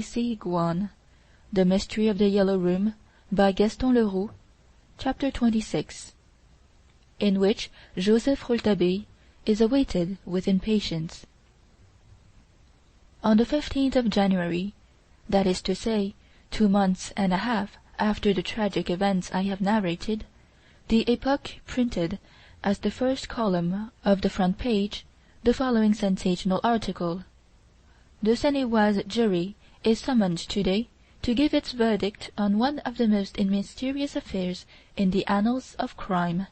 Guan. The Mystery of the Yellow Room, by Gaston Leroux, Chapter 26, in which Joseph Rouletabille is awaited with impatience. On the 15th of January, that is to say, 2 months and a half after the tragic events I have narrated, the Epoque printed, as the first column of the front page, the following sensational article: The Seine-et-Oise jury is summoned today to give its verdict on one of the most mysterious affairs in the annals of crime.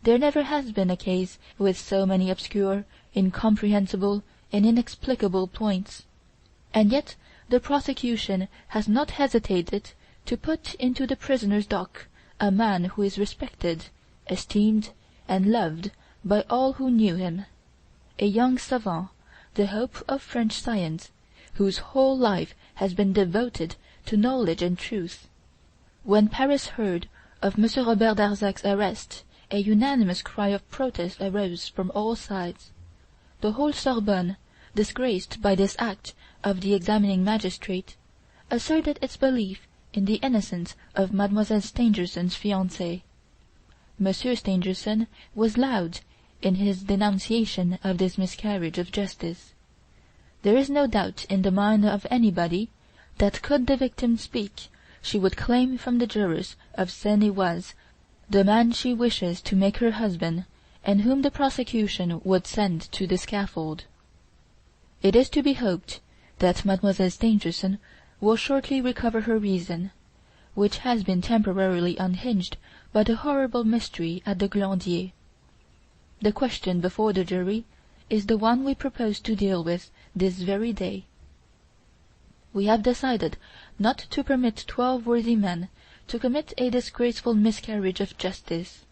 There never has been a case with so many obscure, incomprehensible, and inexplicable points, and yet the prosecution has not hesitated to put into the prisoner's dock a man who is respected, esteemed, and loved by all who knew him, a young savant, the hope of French science, whose whole life has been devoted to knowledge and truth. When Paris heard of Monsieur Robert Darzac's arrest, a unanimous cry of protest arose from all sides. The whole Sorbonne, disgraced by this act of the examining magistrate, asserted its belief in the innocence of Mademoiselle Stangerson's fiancé. Monsieur Stangerson was loud in his denunciation of this miscarriage of justice. There is no doubt in the mind of anybody that could the victim speak, she would claim from the jurors of Seine-et-Oise the man she wishes to make her husband, and whom the prosecution would send to the scaffold. It is to be hoped that Mademoiselle Stangerson will shortly recover her reason, which has been temporarily unhinged by the horrible mystery at the Glandier. The question before the jury is the one we propose to deal with this very day. We have decided not to permit 12 worthy men to commit a disgraceful miscarriage of justice.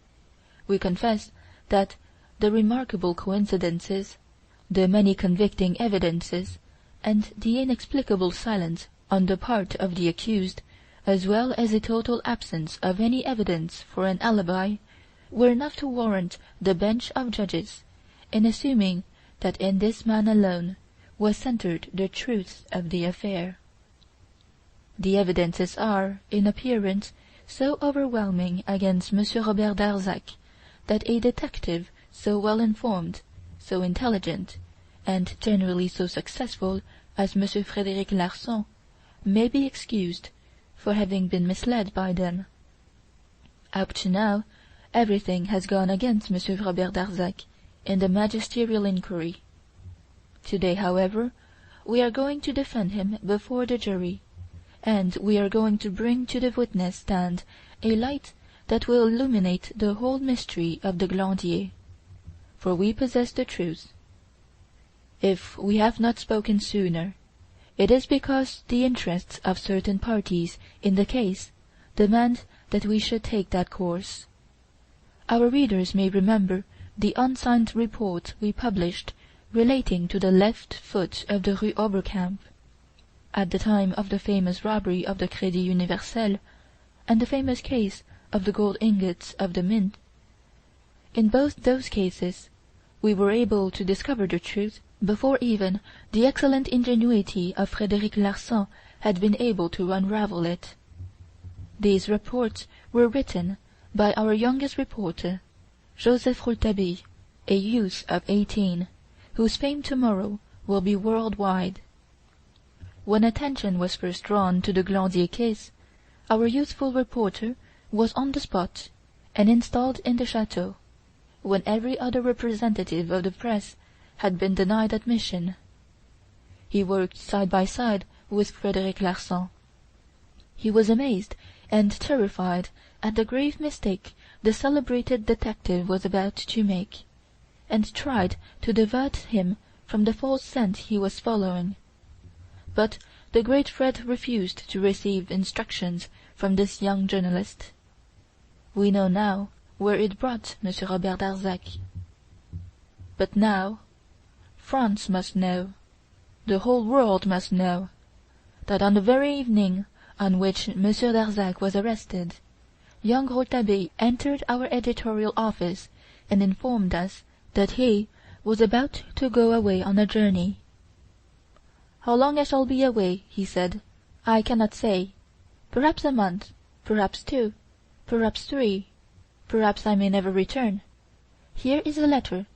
We confess that the remarkable coincidences, the many convicting evidences, and the inexplicable silence on the part of the accused, as well as a total absence of any evidence for an alibi, were enough to warrant the bench of judges in assuming that in this man alone was centered the truth of the affair. The evidences are, in appearance, so overwhelming against Monsieur Robert Darzac that a detective so well informed, so intelligent, and generally so successful as Monsieur Frédéric Larsan may be excused for having been misled by them. Up to now, everything has gone against Monsieur Robert Darzac in the magisterial inquiry. Today, however, we are going to defend him before the jury, and we are going to bring to the witness stand a light that will illuminate the whole mystery of the Glandier, for we possess the truth. If we have not spoken sooner, it is because the interests of certain parties in the case demand that we should take that course. Our readers may remember the unsigned report we published relating to the left foot of the Rue Oberkampf, at the time of the famous robbery of the Crédit Universel, and the famous case of the gold ingots of the Mint. In both those cases we were able to discover the truth before even the excellent ingenuity of Frédéric Larsan had been able to unravel it. These reports were written by our youngest reporter, Joseph Rouletabille, a youth of 18, whose fame tomorrow will be world-wide. When attention was first drawn to the Glandier case, our youthful reporter was on the spot and installed in the chateau, when every other representative of the press had been denied admission. He worked side by side with Frédéric Larsan. He was amazed and terrified at the grave mistake the celebrated detective was about to make, and tried to divert him from the false scent he was following. But the great Fred refused to receive instructions from this young journalist. We know now where it brought Monsieur Robert Darzac. But now France must know, the whole world must know, that on the very evening on which Monsieur Darzac was arrested, young Rouletabille entered our editorial office and informed us that he was about to go away on a journey. "How long I shall be away," he said, "I cannot say. Perhaps a month, perhaps 2, perhaps 3, perhaps I may never return. Here is a letter.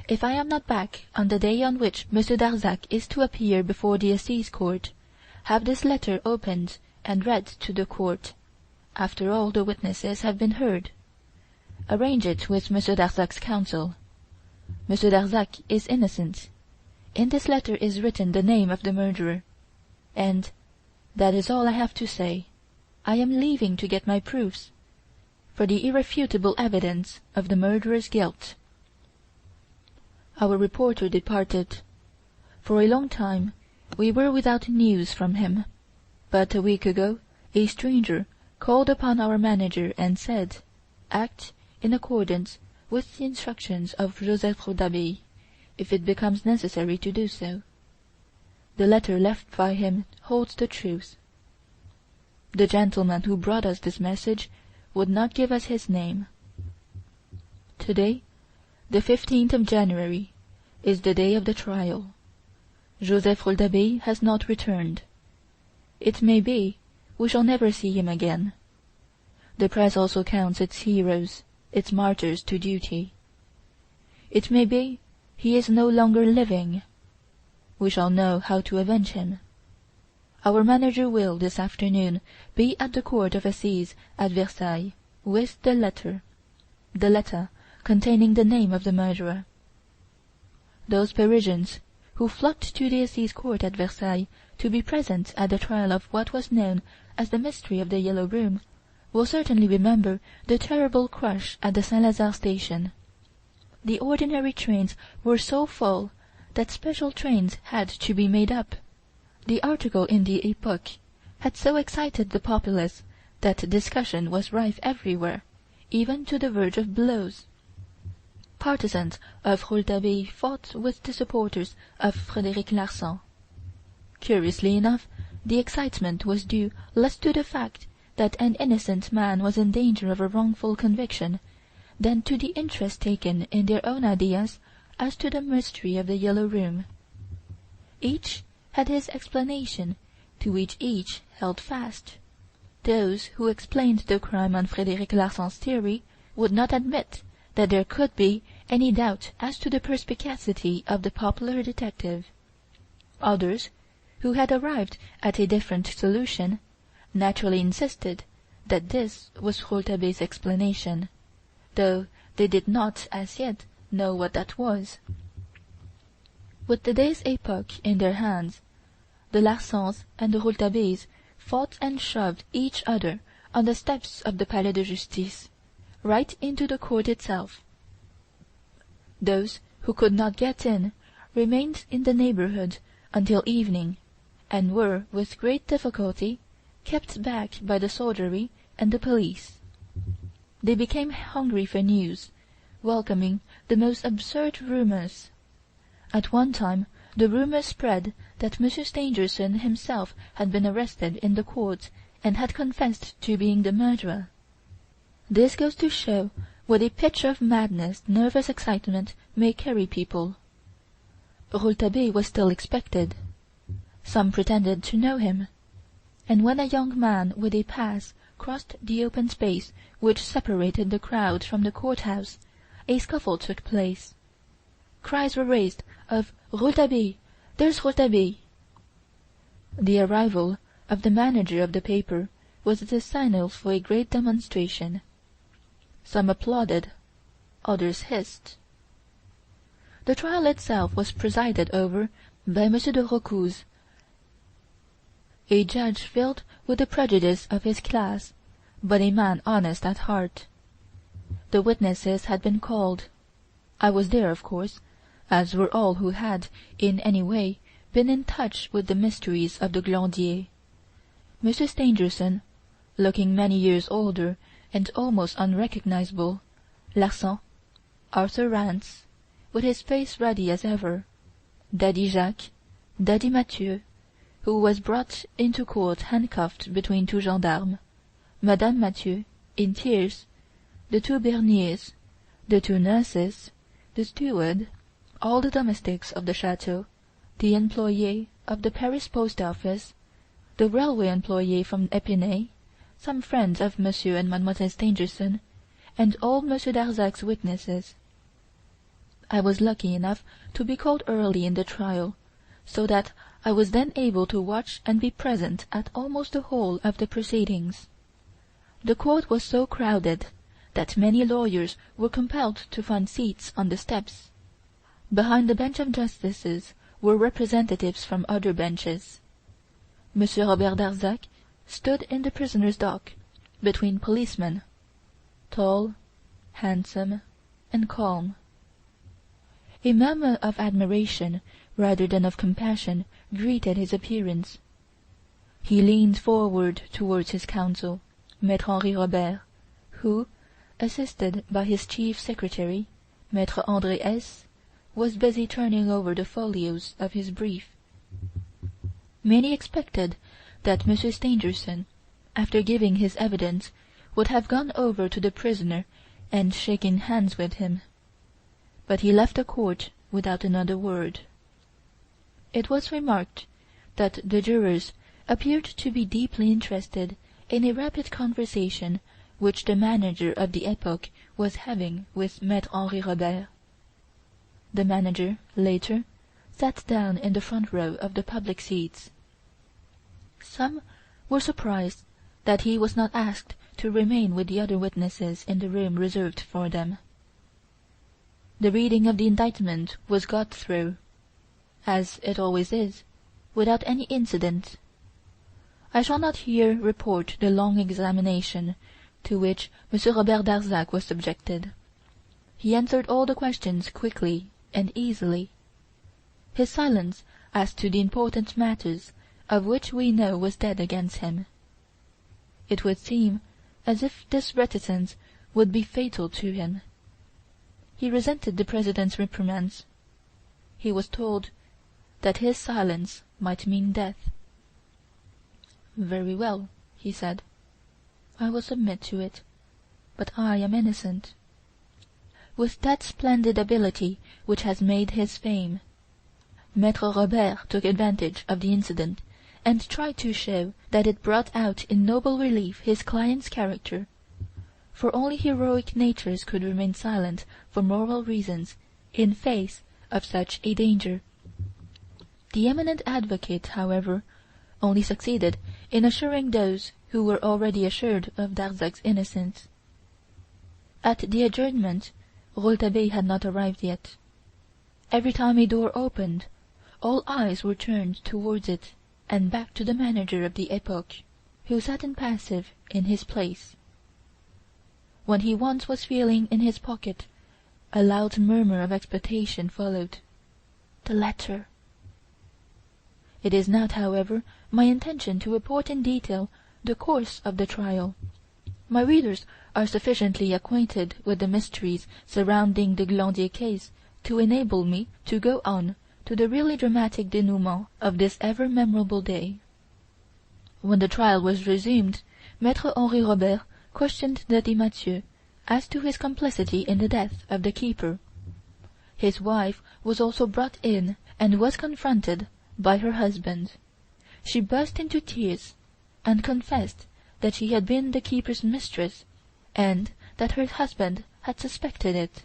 If I am not back on the day on which Monsieur Darzac is to appear before the Assize Court, have this letter opened and read to the court, after all the witnesses have been heard. Arrange it with Monsieur Darzac's counsel. Monsieur Darzac is innocent. In this letter is written the name of the murderer. And that is all I have to say. I am leaving to get my proofs for the irrefutable evidence of the murderer's guilt." Our reporter departed. For a long time we were without news from him, but a week ago a stranger called upon our manager and said, "Act in accordance with the instructions of Joseph Rouletabille, if it becomes necessary to do so." The letter left by him holds the truth. The gentleman who brought us this message would not give us his name. Today, the 15th of January, is the day of the trial. Joseph Rouletabille has not returned. It may be we shall never see him again. The press also counts its heroes, its martyrs to duty. It may be he is no longer living. We shall know how to avenge him. Our manager will, this afternoon, be at the Court of Assize at Versailles, with the letter containing the name of the murderer. Those Parisians who flocked to the Assize Court at Versailles to be present at the trial of what was known as the mystery of the Yellow Room will certainly remember the terrible crush at the Saint-Lazare station. The ordinary trains were so full that special trains had to be made up. The article in the Epoque had so excited the populace that discussion was rife everywhere, even to the verge of blows. Partisans of Rouletabille fought with the supporters of Frédéric Larsan. Curiously enough, the excitement was due less to the fact that an innocent man was in danger of a wrongful conviction than to the interest taken in their own ideas as to the mystery of the Yellow Room. Each had his explanation, to which each held fast. Those who explained the crime on Frédéric Larsan's theory would not admit that there could be any doubt as to the perspicacity of the popular detective. Others, who had arrived at a different solution, naturally insisted that this was Rouletabille's explanation, though they did not as yet know what that was. With the day's Epoque in their hands, the Larsans and the Rouletabilles fought and shoved each other on the steps of the Palais de Justice, right into the court itself. Those who could not get in remained in the neighborhood until evening, and were, with great difficulty, kept back by the soldiery and the police. They became hungry for news, welcoming the most absurd rumors. At one time the rumor spread that Monsieur Stangerson himself had been arrested in the court and had confessed to being the murderer. This goes to show what a pitch of madness nervous excitement may carry people. Rouletabille was still expected. Some pretended to know him, and when a young man with a pass crossed the open space which separated the crowd from the court-house, a scuffle took place. Cries were raised of "Rouletabille! There's Rouletabille!" The arrival of the manager of the paper was the signal for a great demonstration. Some applauded, others hissed. The trial itself was presided over by Monsieur de Rocouz, a judge filled with the prejudice of his class, but a man honest at heart. The witnesses had been called. I was there, of course, as were all who had, in any way, been in touch with the mysteries of the Glandier. Monsieur Stangerson, looking many years older and almost unrecognizable, Larsan, Arthur Rance, with his face ruddy as ever, Daddy Jacques, Daddy Mathieu, who was brought into court handcuffed between two gendarmes, Madame Mathieu, in tears, the two Berniers, the two nurses, the steward, all the domestics of the chateau, the employés of the Paris post office, the railway employé from Épinay, some friends of Monsieur and Mademoiselle Stangerson, and all Monsieur Darzac's witnesses. I was lucky enough to be called early in the trial, so that I was then able to watch and be present at almost the whole of the proceedings. The court was so crowded that many lawyers were compelled to find seats on the steps. Behind the bench of justices were representatives from other benches. Monsieur Robert Darzac stood in the prisoner's dock, between policemen, tall, handsome, and calm. A murmur of admiration rather than of compassion greeted his appearance. He leaned forward towards his counsel, Maître Henri Robert, who, assisted by his chief secretary, Maître André S., was busy turning over the folios of his brief. Many expected that Monsieur Stangerson, after giving his evidence, would have gone over to the prisoner and shaken hands with him. But he left the court without another word. It was remarked that the jurors appeared to be deeply interested in a rapid conversation which the manager of the Epoque was having with Maître Henri Robert. The manager, later, sat down in the front row of the public seats. Some were surprised that he was not asked to remain with the other witnesses in the room reserved for them. The reading of the indictment was got through, as it always is, without any incident. I shall not here report the long examination to which Monsieur Robert Darzac was subjected. He answered all the questions quickly and easily. His silence as to the important matters of which we know was dead against him. It would seem as if this reticence would be fatal to him. He resented the President's reprimands. He was told that his silence might mean death. "Very well," he said, "I will submit to it, but I am innocent." With that splendid ability which has made his fame, Maître Robert took advantage of the incident and tried to show that it brought out in noble relief his client's character, for only heroic natures could remain silent for moral reasons in face of such a danger. The eminent advocate, however, only succeeded in assuring those who were already assured of Darzac's innocence. At the adjournment, Rouletabille had not arrived yet. Every time a door opened, all eyes were turned towards it and back to the manager of the Epoque, who sat impassive in his place. When he once was feeling in his pocket, a loud murmur of expectation followed. The letter! It is not, however, my intention to report in detail the course of the trial. My readers are sufficiently acquainted with the mysteries surrounding the Glandier case to enable me to go on to the really dramatic denouement of this ever memorable day. When the trial was resumed, Maître Henri Robert questioned Daddy Mathieu as to his complicity in the death of the keeper. His wife was also brought in and was confronted by her husband. She burst into tears and confessed that she had been the keeper's mistress and that her husband had suspected it.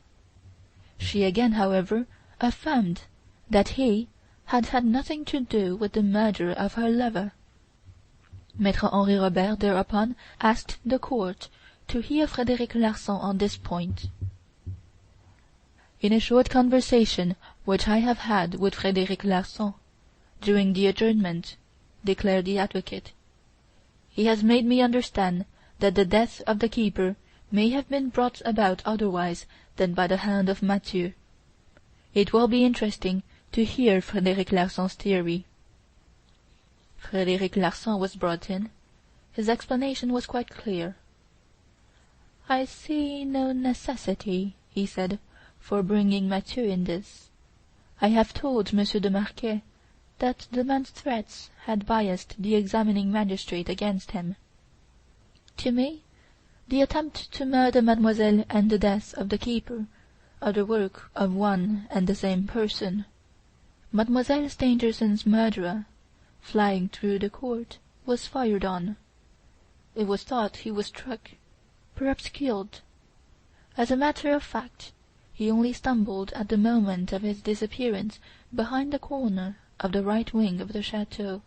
She again, however, affirmed that he had had nothing to do with the murder of her lover. Maître Henri Robert thereupon asked the court to hear Frédéric Larsan on this point. "In a short conversation which I have had with Frédéric Larsan during the adjournment," declared the advocate, "he has made me understand that the death of the keeper may have been brought about otherwise than by the hand of Mathieu. It will be interesting to hear Frédéric Larsan's theory." Frédéric Larsan was brought in. His explanation was quite clear. "I see no necessity," he said, "for bringing Mathieu in this. I have told Monsieur de Marquet that the man's threats had biased the examining magistrate against him. To me, the attempt to murder Mademoiselle and the death of the keeper are the work of one and the same person. Mademoiselle Stangerson's murderer flying through the court, was fired on. It was thought he was struck, perhaps killed. As a matter of fact, he only stumbled at the moment of his disappearance behind the corner of the right wing of the chateau.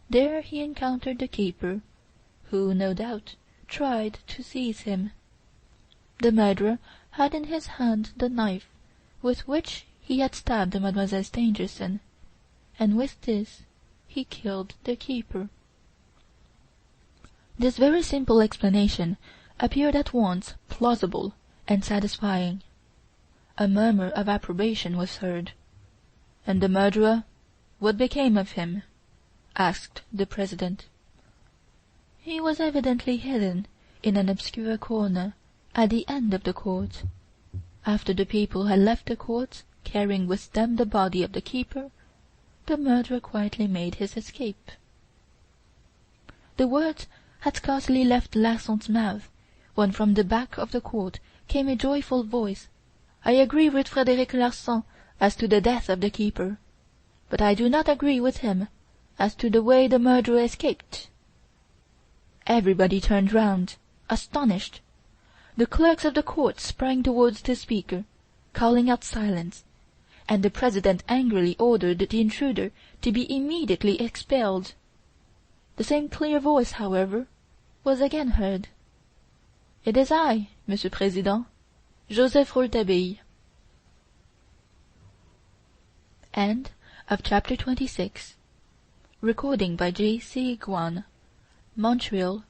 There he encountered the keeper, who, no doubt, tried to seize him. The murderer had in his hand the knife with which he had stabbed Mademoiselle Stangerson, and with this he killed the keeper. This very simple explanation appeared at once plausible and satisfying. A murmur of approbation was heard. "And the murderer? What became of him?" asked the President. "He was evidently hidden in an obscure corner at the end of the court. After the people had left the court, carrying with them the body of the keeper, the murderer quietly made his escape." The words had scarcely left Larsan's mouth when from the back of the court came a joyful voice. "I agree with Frederic Larsan as to the death of the keeper, but I do not agree with him as to the way the murderer escaped." Everybody turned round, astonished. The clerks of the court sprang towards the speaker, calling out silence, and the President angrily ordered the intruder to be immediately expelled. The same clear voice, however, was again heard. "It is I, Monsieur President, Joseph Rouletabille." End of chapter 26. Recording by J.C. Guan. Montreal,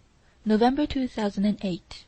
November 2008.